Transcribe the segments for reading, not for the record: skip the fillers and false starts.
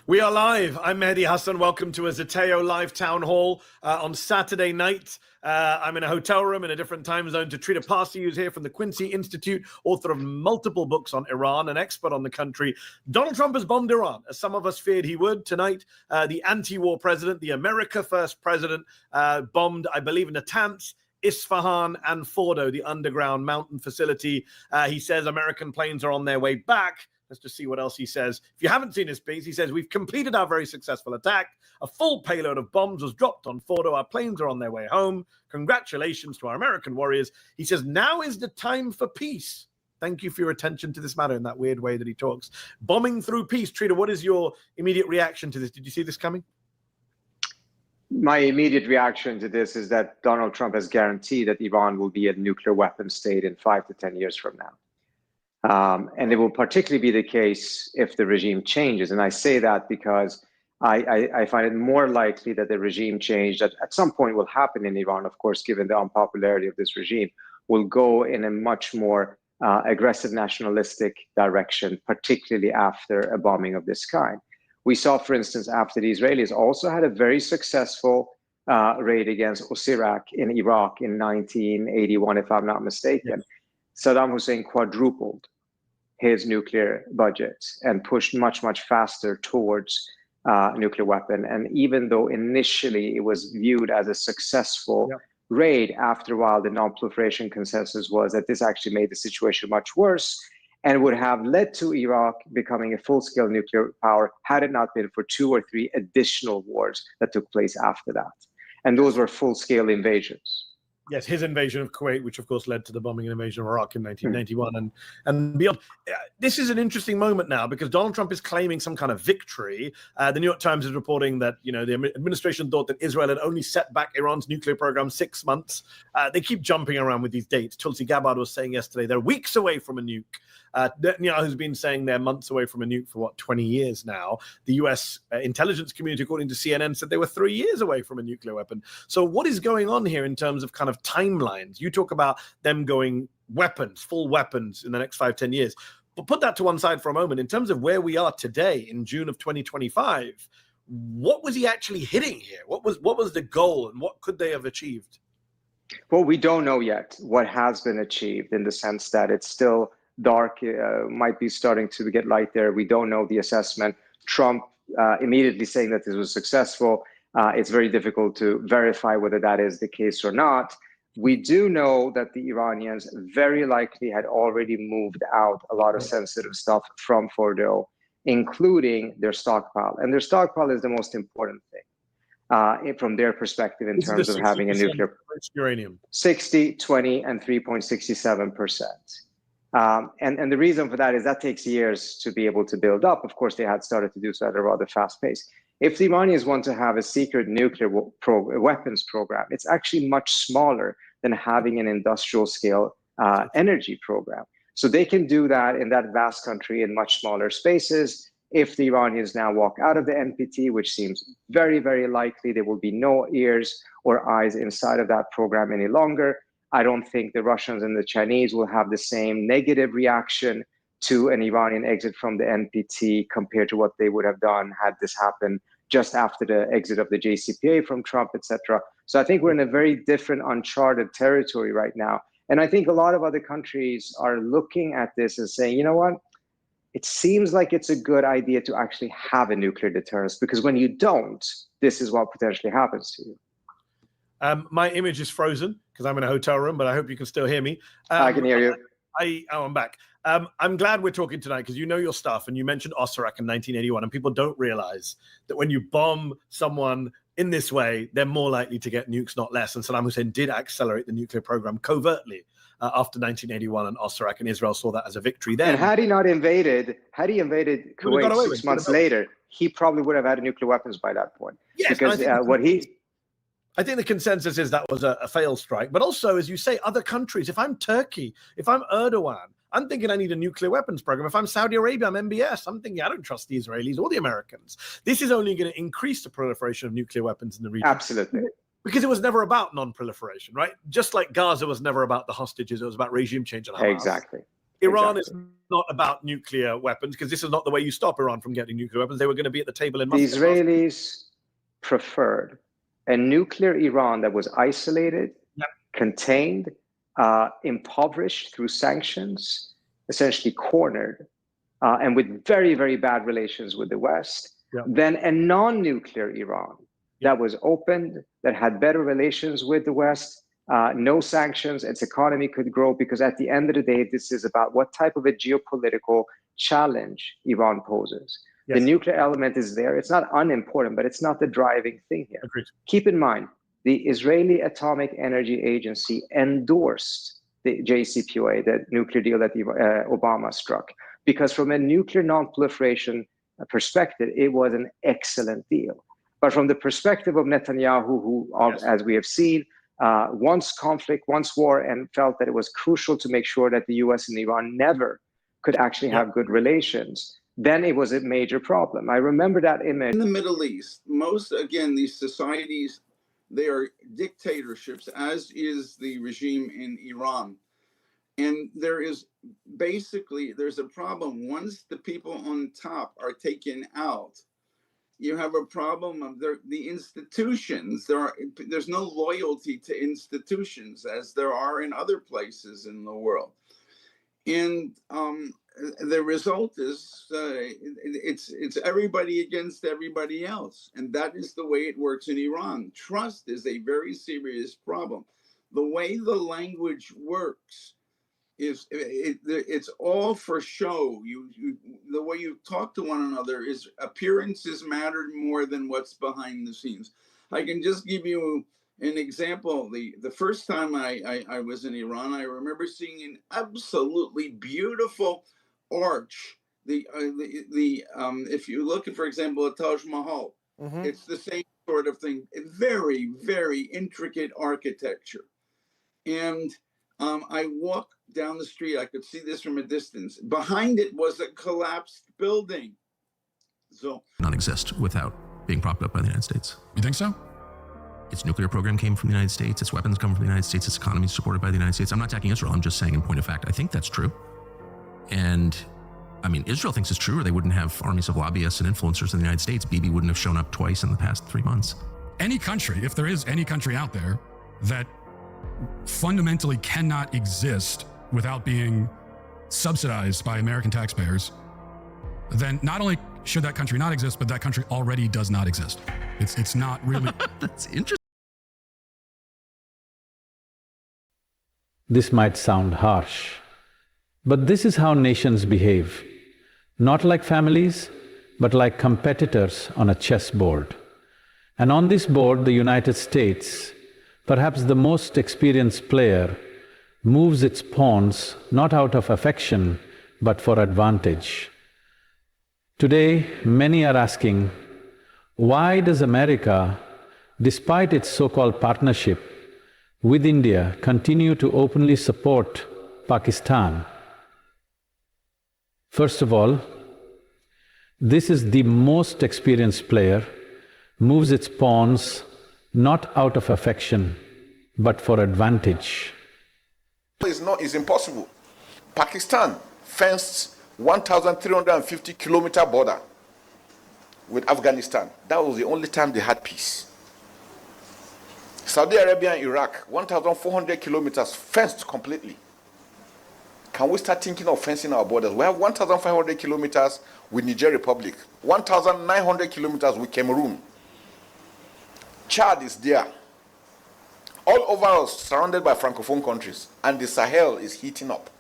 We are live. I'm Mehdi Hassan. Welcome to a Zateo live town hall on Saturday night. I'm in a hotel room in a different time zone to treat a pastor who's here from the Quincy Institute, author of multiple books on Iran, an expert on the country. Donald Trump has bombed Iran, as some of us feared he would. Tonight, the anti-war president, the America First president, bombed, I believe, Natanz, Isfahan, and Fordo, the underground mountain facility. He says American planes are on their way back. Let's just see what else he says. If you haven't seen his piece, he says, we've completed our very successful attack. A full payload of bombs was dropped on Fordo. Our planes are on their way home. Congratulations to our American warriors. He says, now is the time for peace. Thank you for your attention to this matter in that weird way that he talks. Bombing through peace. Trita, what is your immediate reaction to this? Did you see this coming? My immediate reaction to this is that Donald Trump has guaranteed that Iran will be a nuclear weapon state in 5 to 10 years from now. And it will particularly be the case if the regime changes. And I say that because I find it more likely that the regime change that at some point will happen in Iran, of course, given the unpopularity of this regime, will go in a much more aggressive nationalistic direction, particularly after a bombing of this kind. We saw, for instance, after the Israelis also had a very successful raid against Osirak in Iraq in 1981, if I'm not mistaken. Yes. Saddam Hussein quadrupled his nuclear budget and pushed much, much faster towards nuclear weapon. And even though initially it was viewed as a successful raid, after a while, the non-proliferation consensus was that this actually made the situation much worse and would have led to Iraq becoming a full-scale nuclear power had it not been for 2 or 3 additional wars that took place after that. And those were full-scale invasions. Yes, his invasion of Kuwait, which of course led to the bombing and invasion of Iraq in 1991 and beyond. This is an interesting moment now because Donald Trump is claiming some kind of victory. The New York Times is reporting that, you know, the administration thought that Israel had only set back Iran's nuclear program 6 months. They keep jumping around with these dates. Tulsi Gabbard was saying yesterday they're weeks away from a nuke. Netanyahu's been saying they're months away from a nuke for, 20 years now. The U.S. Intelligence community, according to CNN, said they were 3 years away from a nuclear weapon. So what is going on here in terms of kind of timelines? You talk about them going weapons, full weapons in the next 5-10 years. But put that to one side for a moment. In terms of where we are today in June of 2025, what was he actually hitting here? What was the goal and what could they have achieved? Well, we don't know yet what has been achieved in the sense that it's still dark, might be starting to get light there. We don't know the assessment. Trump immediately saying that this was successful. It's very difficult to verify whether that is the case or not. We do know that the Iranians very likely had already moved out a lot of sensitive stuff from Fordo, including their stockpile. And their stockpile is the most important thing from their perspective in terms of having a nuclear uranium. 60, 20, and 3.67%. And the reason for that is that takes years to be able to build up. Of course, they had started to do so at a rather fast pace. If the Iranians want to have a secret nuclear weapons program, it's actually much smaller than having an industrial scale energy program. So they can do that in that vast country in much smaller spaces. If the Iranians now walk out of the NPT, which seems very, very likely, there will be no ears or eyes inside of that program any longer. I don't think the Russians and the Chinese will have the same negative reaction to an Iranian exit from the NPT compared to what they would have done had this happened just after the exit of the JCPOA from Trump, etc. So I think we're in a very different, uncharted territory right now. And I think a lot of other countries are looking at this and saying, you know what? It seems like it's a good idea to actually have a nuclear deterrence, because when you don't, this is what potentially happens to you. My image is frozen because I'm in a hotel room, but I hope you can still hear me. I can hear you. I'm back. I'm glad we're talking tonight because you know your stuff, and you mentioned Osirak in 1981, and people don't realize that when you bomb someone in this way, they're more likely to get nukes, not less. And Saddam Hussein did accelerate the nuclear program covertly after 1981, and Osirak, and Israel saw that as a victory then. And had he invaded Kuwait 6 months later, he probably would have had nuclear weapons by that point. Yes, because I think the consensus is that was a failed strike. But also, as you say, other countries, if I'm Turkey, if I'm Erdogan, I'm thinking I need a nuclear weapons program. If I'm Saudi Arabia, I'm MBS. I'm thinking I don't trust the Israelis or the Americans. This is only going to increase the proliferation of nuclear weapons in the region. Absolutely. Because it was never about non-proliferation, right? Just like Gaza was never about the hostages. It was about regime change. And Hamas. Exactly. Iran Exactly. is not about nuclear weapons, because this is not the way you stop Iran from getting nuclear weapons. They were going to be at the table in The Moscow. Israelis preferred a nuclear Iran that was isolated, Yep. contained, impoverished through sanctions, essentially cornered, and with very, very bad relations with the West, Yep. than a non-nuclear Iran that was opened, that had better relations with the West, no sanctions, its economy could grow, because at the end of the day, this is about what type of a geopolitical challenge Iran poses. Yes. The nuclear element is there. It's not unimportant, but it's not the driving thing here. Agreed. Keep in mind, the Israeli Atomic Energy Agency endorsed the JCPOA, the nuclear deal that Obama struck, because from a nuclear non-proliferation perspective, it was an excellent deal. But from the perspective of Netanyahu, who, Yes. as we have seen, wants conflict, wants war, and felt that it was crucial to make sure that the US and Iran never could actually have good relations, then it was a major problem. I remember that image. In the Middle East, these societies, they are dictatorships, as is the regime in Iran. And there's a problem. Once the people on top are taken out, you have a problem of the institutions. There's no loyalty to institutions, as there are in other places in the world. And the result is it's everybody against everybody else, and that is the way it works in Iran. Trust is a very serious problem. The way the language works is it's all for show. The way you talk to one another is appearances matter more than what's behind the scenes. I can just give you an example. The first time I was in Iran, I remember seeing an absolutely beautiful arch. If you look at, for example, at Taj Mahal, it's the same sort of thing. Very, very intricate architecture. And I walked down the street. I could see this from a distance. Behind it was a collapsed building. So not exist without being propped up by the United States. You think so? Its nuclear program came from the United States. Its weapons come from the United States. Its economy is supported by the United States. I'm not attacking Israel. I'm just saying in point of fact, I think that's true. And I mean, Israel thinks it's true, or they wouldn't have armies of lobbyists and influencers in the United States. Bibi wouldn't have shown up twice in the past 3 months. Any country, if there is any country out there that fundamentally cannot exist without being subsidized by American taxpayers, then not only should that country not exist, but that country already does not exist. It's not really. That's interesting. This might sound harsh, but this is how nations behave. Not like families, but like competitors on a chessboard. And on this board, the United States, perhaps the most experienced player, moves its pawns not out of affection, but for advantage. Today, many are asking, why does America, despite its so-called partnership with India, continue to openly support Pakistan? First of all, this is the most experienced player, moves its pawns not out of affection, but for advantage. It's impossible. Pakistan fenced 1,350-kilometer border with Afghanistan. That was the only time they had peace. Saudi Arabia and Iraq, 1,400 kilometers fenced completely. Can we start thinking of fencing our borders? We have 1,500 kilometers with Niger Republic, 1,900 kilometers with Cameroon. Chad is there. All over us, surrounded by Francophone countries, and the Sahel is heating up.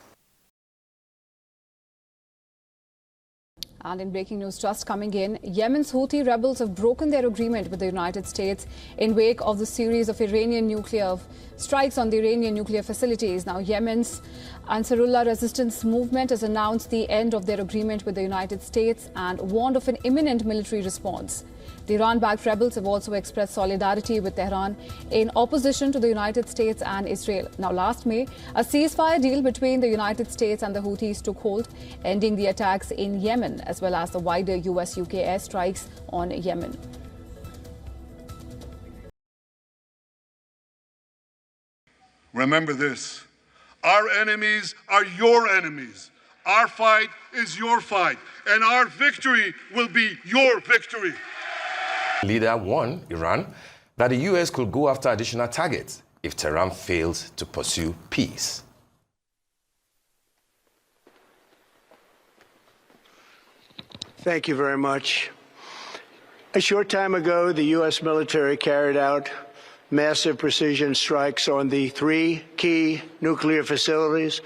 And in breaking news just coming in, Yemen's Houthi rebels have broken their agreement with the United States in wake of the series of Iranian nuclear strikes on the Iranian nuclear facilities. Now, Yemen's Ansarullah resistance movement has announced the end of their agreement with the United States and warned of an imminent military response. The Iran-backed rebels have also expressed solidarity with Tehran in opposition to the United States and Israel. Now, last May, a ceasefire deal between the United States and the Houthis took hold, ending the attacks in Yemen, as well as the wider US-UK airstrikes on Yemen. Remember this: our enemies are your enemies. Our fight is your fight, and our victory will be your victory. Leader warned Iran that the US could go after additional targets if Tehran fails to pursue peace. Thank you very much. A short time ago, the U.S. military carried out massive precision strikes on the 3 key nuclear facilities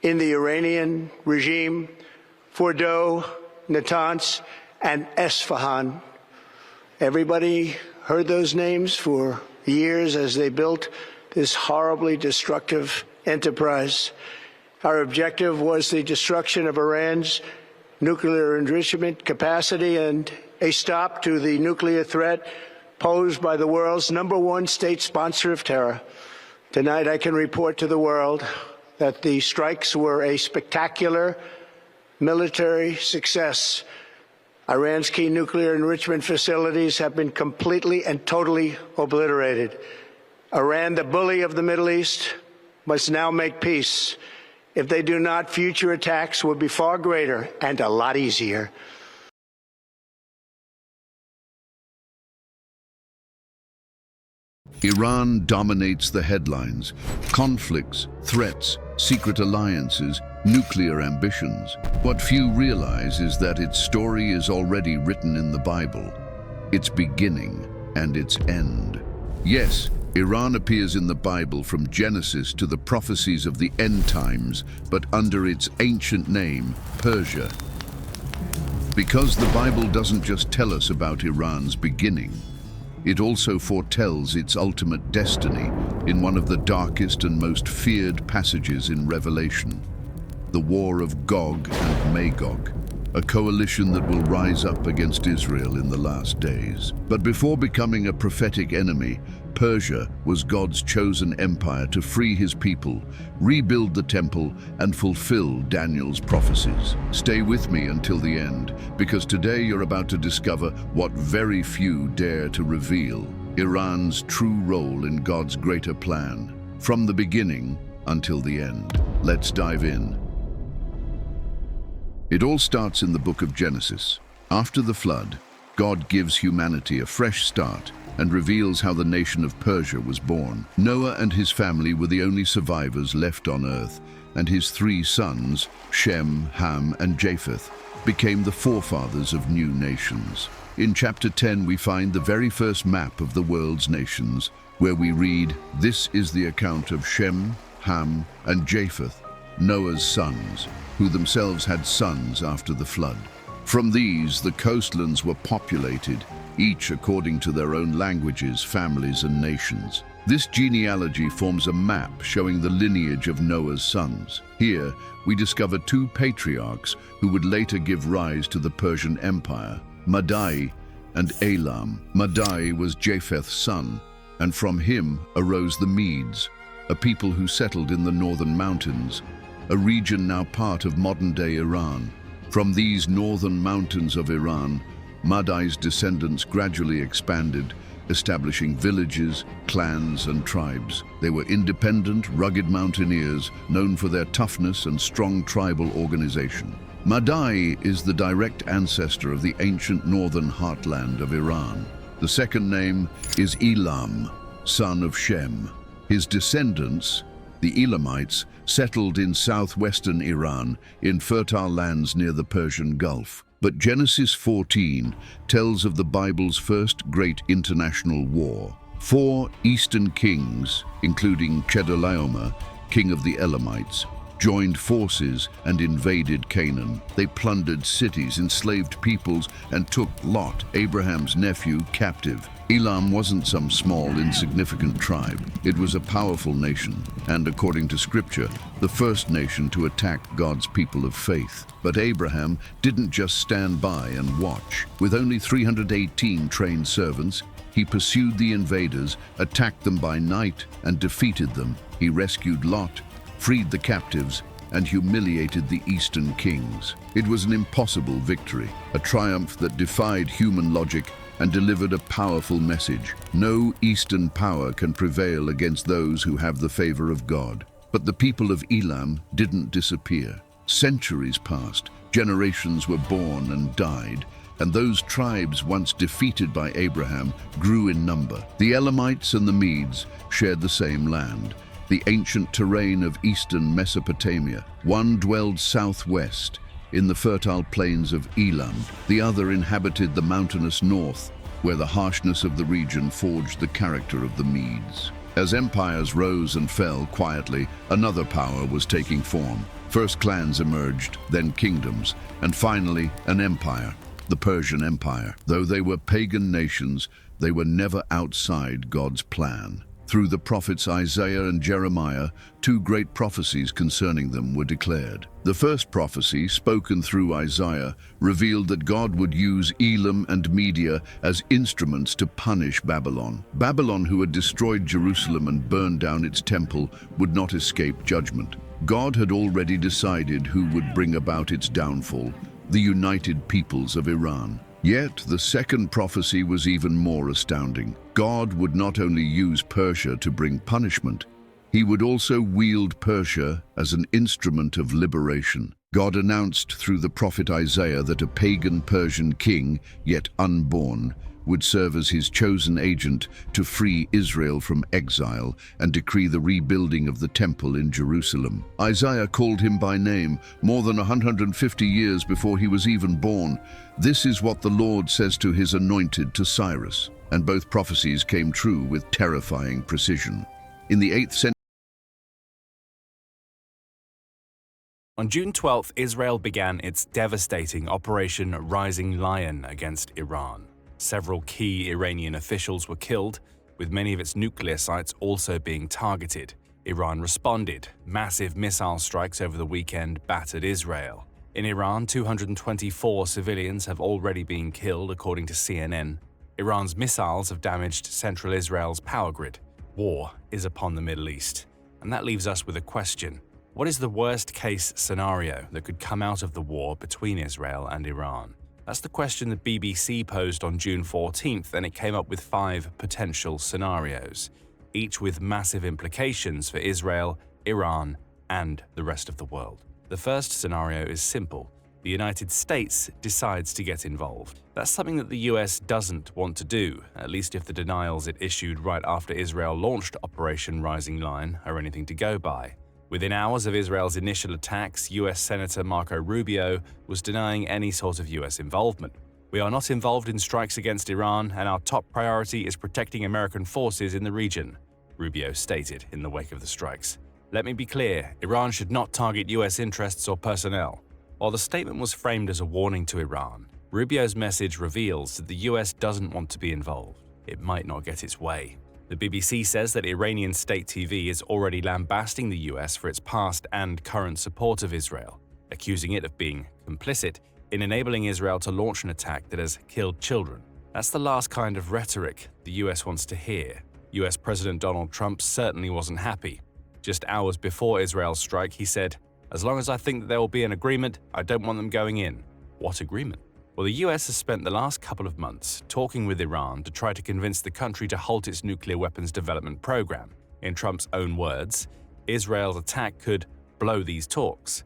in the Iranian regime: Fordow, Natanz, and Esfahan. Everybody heard those names for years as they built this horribly destructive enterprise. Our objective was the destruction of Iran's nuclear enrichment capacity and a stop to the nuclear threat posed by the world's #1 state sponsor of terror. Tonight, I can report to the world that the strikes were a spectacular military success. Iran's key nuclear enrichment facilities have been completely and totally obliterated. Iran, the bully of the Middle East, must now make peace. If they do not, future attacks will be far greater and a lot easier. Iran dominates the headlines. Conflicts, threats, secret alliances, nuclear ambitions. What few realize is that its story is already written in the Bible, its beginning and its end. Yes, Iran appears in the Bible from Genesis to the prophecies of the end times, but under its ancient name, Persia. Because the Bible doesn't just tell us about Iran's beginning, it also foretells its ultimate destiny in one of the darkest and most feared passages in Revelation, the war of Gog and Magog, a coalition that will rise up against Israel in the last days. But before becoming a prophetic enemy, Persia was God's chosen empire to free his people, rebuild the temple, and fulfill Daniel's prophecies. Stay with me until the end, because today you're about to discover what very few dare to reveal: Iran's true role in God's greater plan, from the beginning until the end. Let's dive in. It all starts in the book of Genesis. After the flood, God gives humanity a fresh start and reveals how the nation of Persia was born. Noah and his family were the only survivors left on earth, and his 3 sons, Shem, Ham, and Japheth, became the forefathers of new nations. In chapter 10, we find the very first map of the world's nations, where we read, "This is the account of Shem, Ham, and Japheth, Noah's sons, who themselves had sons after the flood. From these, the coastlands were populated, each according to their own languages, families, and nations." This genealogy forms a map showing the lineage of Noah's sons. Here, we discover 2 patriarchs who would later give rise to the Persian Empire, Madai and Elam. Madai was Japheth's son, and from him arose the Medes, a people who settled in the northern mountains, a region now part of modern-day Iran. From these northern mountains of Iran, Madai's descendants gradually expanded, establishing villages, clans, and tribes. They were independent, rugged mountaineers known for their toughness and strong tribal organization. Madai is the direct ancestor of the ancient northern heartland of Iran. The second name is Elam, son of Shem. His descendants, the Elamites, settled in southwestern Iran in fertile lands near the Persian Gulf. But Genesis 14 tells of the Bible's first great international war. 4 eastern kings, including Chedorlaomer, king of the Elamites, joined forces and invaded Canaan. They plundered cities, enslaved peoples, and took Lot, Abraham's nephew, captive. Elam wasn't some small, insignificant tribe. It was a powerful nation, and according to Scripture, the first nation to attack God's people of faith. But Abraham didn't just stand by and watch. With only 318 trained servants, he pursued the invaders, attacked them by night, and defeated them. He rescued Lot, freed the captives, and humiliated the eastern kings. It was an impossible victory, a triumph that defied human logic and delivered a powerful message. No eastern power can prevail against those who have the favor of God. But the people of Elam didn't disappear. Centuries passed, generations were born and died, and those tribes once defeated by Abraham grew in number. The Elamites and the Medes shared the same land, the ancient terrain of eastern Mesopotamia. One dwelled southwest, in the fertile plains of Elam. The other inhabited the mountainous north, where the harshness of the region forged the character of the Medes. As empires rose and fell quietly, another power was taking form. First clans emerged, then kingdoms, and finally an empire, the Persian Empire. Though they were pagan nations, they were never outside God's plan. Through the prophets Isaiah and Jeremiah, two great prophecies concerning them were declared. The first prophecy, spoken through Isaiah, revealed that God would use Elam and Media as instruments to punish Babylon. Babylon, who had destroyed Jerusalem and burned down its temple, would not escape judgment. God had already decided who would bring about its downfall: the United Peoples of Iran. Yet the second prophecy was even more astounding. God would not only use Persia to bring punishment, he would also wield Persia as an instrument of liberation. God announced through the prophet Isaiah that a pagan Persian king, yet unborn, would serve as his chosen agent to free Israel from exile and decree the rebuilding of the temple in Jerusalem. Isaiah called him by name more than 150 years before he was even born. This is what the Lord says to his anointed, to Cyrus. And both prophecies came true with terrifying precision. In the 8th century, on June 12th, Israel began its devastating Operation Rising Lion against Iran. Several key Iranian officials were killed, with many of its nuclear sites also being targeted. Iran responded. Massive missile strikes over the weekend battered Israel. In Iran, 224 civilians have already been killed, according to CNN. Iran's missiles have damaged central Israel's power grid. War is upon the Middle East. And that leaves us with a question. What is the worst-case scenario that could come out of the war between Israel and Iran? That's the question the BBC posed on June 14th, and it came up with 5 potential scenarios, each with massive implications for Israel, Iran, and the rest of the world. The first scenario is simple. The United States decides to get involved. That's something that the US doesn't want to do, at least if the denials it issued right after Israel launched Operation Rising Lion are anything to go by. Within hours of Israel's initial attacks, US Senator Marco Rubio was denying any sort of US involvement. "We are not involved in strikes against Iran, and our top priority is protecting American forces in the region," Rubio stated in the wake of the strikes. "Let me be clear, Iran should not target US interests or personnel." While the statement was framed as a warning to Iran, Rubio's message reveals that the US doesn't want to be involved. It might not get its way. The BBC says that Iranian state TV is already lambasting the US for its past and current support of Israel, accusing it of being complicit in enabling Israel to launch an attack that has killed children. That's the last kind of rhetoric the US wants to hear. US President Donald Trump certainly wasn't happy. Just hours before Israel's strike, he said, "As long as I think that there will be an agreement, I don't want them going in." What agreement? Well, the US has spent the last couple of months talking with Iran to try to convince the country to halt its nuclear weapons development program. In Trump's own words, Israel's attack could blow these talks.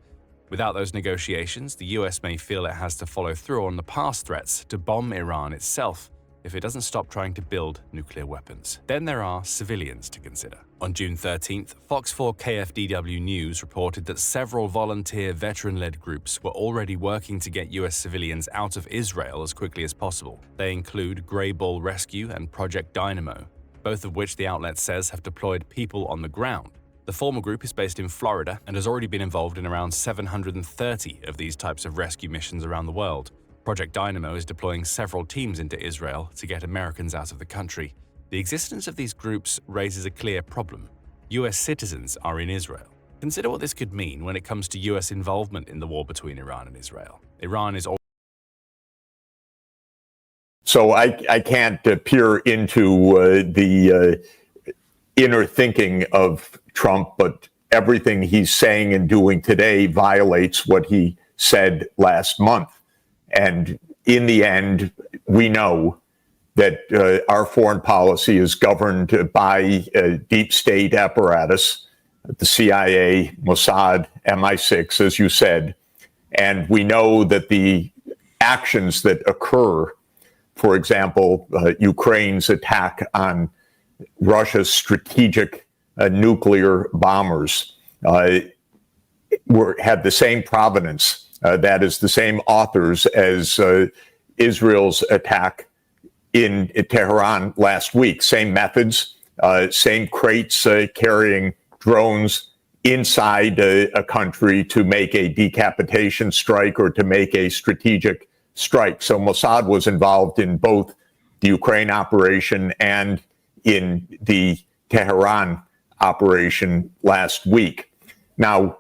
Without those negotiations, the US may feel it has to follow through on the past threats to bomb Iran itself if it doesn't stop trying to build nuclear weapons. Then there are civilians to consider. On June 13th, Fox 4 KFDW News reported that several volunteer veteran-led groups were already working to get US civilians out of Israel as quickly as possible. They include Grey Ball Rescue and Project Dynamo, both of which the outlet says have deployed people on the ground. The former group is based in Florida and has already been involved in around 730 of these types of rescue missions around the world. Project Dynamo is deploying several teams into Israel to get Americans out of the country. The existence of these groups raises a clear problem. US citizens are in Israel. Consider what this could mean when it comes to US involvement in the war between Iran and Israel. Iran is So I can't peer into the inner thinking of Trump, but everything he's saying and doing today violates what he said last month. And in the end, we know that our foreign policy is governed by a deep state apparatus the CIA, Mossad, MI6, as you said. And we know that the actions that occur, for example, Ukraine's attack on Russia's strategic nuclear bombers, had the same provenance, that is, the same authors as Israel's attack in Tehran last week. Same methods, same crates carrying drones inside a country to make a decapitation strike or to make a strategic strike. So Mossad was involved in both the Ukraine operation and in the Tehran operation last week. Now,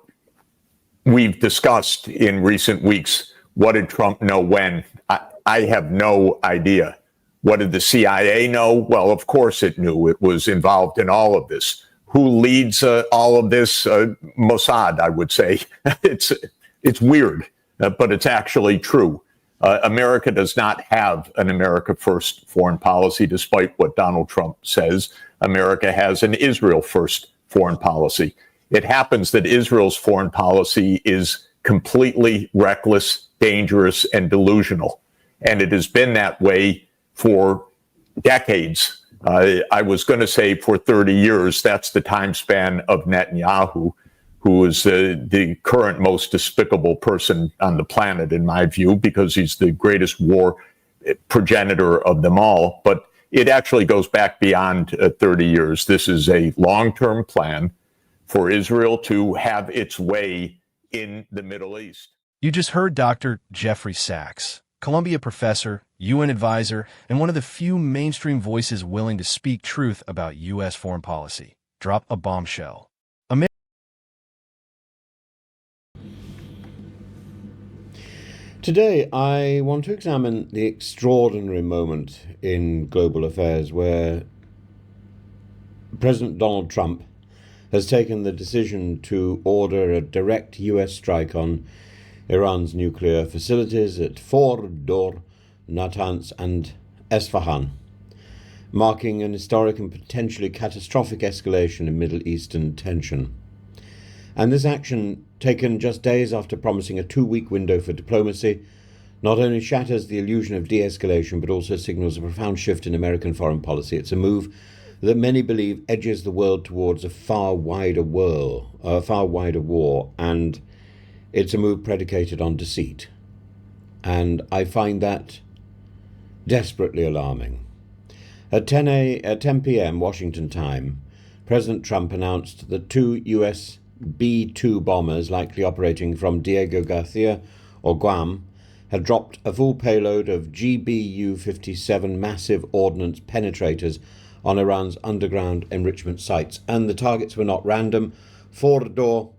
we've discussed in recent weeks, what did Trump know when? I have no idea. What did the CIA know? Well, of course it knew. It was involved in all of this. Who leads all of this? Mossad, I would say. It's weird, but it's actually true. America does not have an America First foreign policy, despite what Donald Trump says. America has an Israel First foreign policy. It happens that Israel's foreign policy is completely reckless, dangerous, and delusional. And it has been that way for decades. I was going to say for 30 years. That's the time span of Netanyahu, who is the current most despicable person on the planet, in my view, because he's the greatest war progenitor of them all. But it actually goes back beyond 30 years. This is a long-term plan for Israel to have its way in the Middle East. You just heard Dr. Jeffrey Sachs, Columbia professor, UN advisor, and one of the few mainstream voices willing to speak truth about U.S. foreign policy. Drop a bombshell. Today, I want to examine the extraordinary moment in global affairs where President Donald Trump has taken the decision to order a direct U.S. strike on Iran's nuclear facilities at Fordow, Natanz, and Esfahan, marking an historic and potentially catastrophic escalation in Middle Eastern tension. And this action, taken just days after promising a 2-week window for diplomacy, not only shatters the illusion of de-escalation, but also signals a profound shift in American foreign policy. It's a move that many believe edges the world towards a far wider war, and it's a move predicated on deceit. And I find that desperately alarming. At 10 p.m. Washington time, President Trump announced that 2 U.S. B-2 bombers, likely operating from Diego Garcia or Guam, had dropped a full payload of GBU-57 massive ordnance penetrators on Iran's underground enrichment sites. And the targets were not random. Fordow,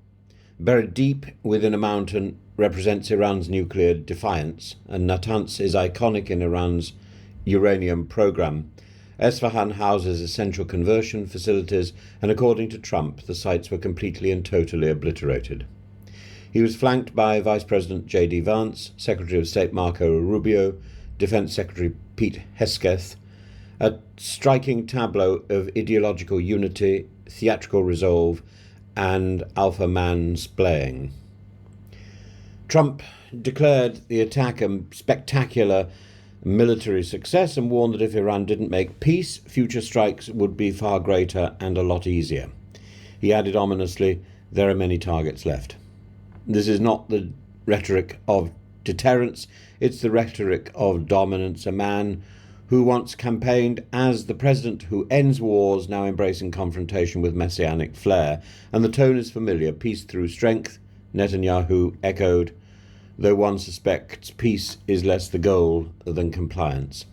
buried deep within a mountain, represents Iran's nuclear defiance, and Natanz is iconic in Iran's uranium program. Esfahan houses essential conversion facilities, and according to Trump, the sites were completely and totally obliterated. He was flanked by Vice President J.D. Vance, Secretary of State Marco Rubio, Defense Secretary Pete Hegseth, a striking tableau of ideological unity, theatrical resolve, and alpha man-splaying. Trump declared the attack a spectacular military success and warned that if Iran didn't make peace, future strikes would be far greater and a lot easier. He added ominously, "There are many targets left." This is not the rhetoric of deterrence, it's the rhetoric of dominance. A man who once campaigned as the president who ends wars, now embracing confrontation with messianic flair. And the tone is familiar: peace through strength, Netanyahu echoed, though one suspects peace is less the goal than compliance.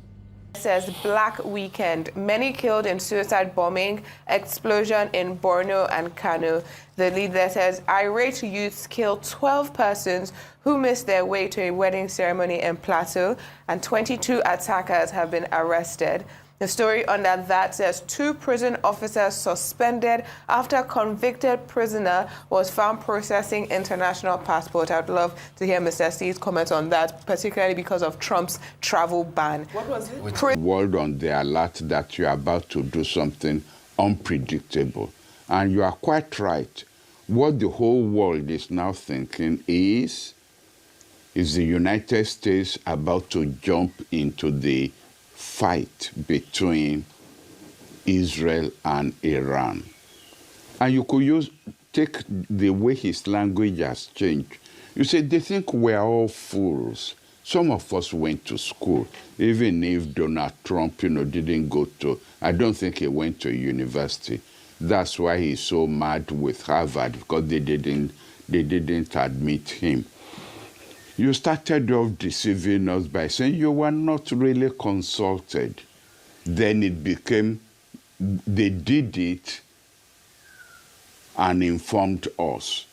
It says Black Weekend, many killed in suicide bombing, explosion in Borno and Kano. The lead there says irate youths killed 12 persons who missed their way to a wedding ceremony in Plateau, and 22 attackers have been arrested. The story under that says 2 prison officers suspended after a convicted prisoner was found processing international passport. I'd love to hear Mr. C's comment on that, particularly because of Trump's travel ban. What was it? World on the alert that you're about to do something unpredictable. And you are quite right. What the whole world is now thinking is the United States about to jump into the fight between Israel and Iran? And you could take the way his language has changed. You say they think we're all fools. Some of us went to school, even if Donald Trump, didn't go to, I don't think he went to university. That's why he's so mad with Harvard, because they didn't admit him. You started off deceiving us by saying you were not really consulted. Then it became, they did it and informed us.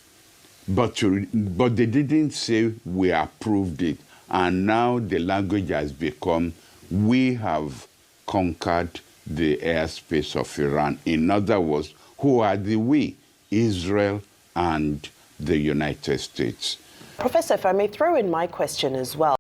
But they didn't say we approved it. And now the language has become, we have conquered the airspace of Iran. In other words, who are the we? Israel and the United States. Professor, if I may throw in my question as well.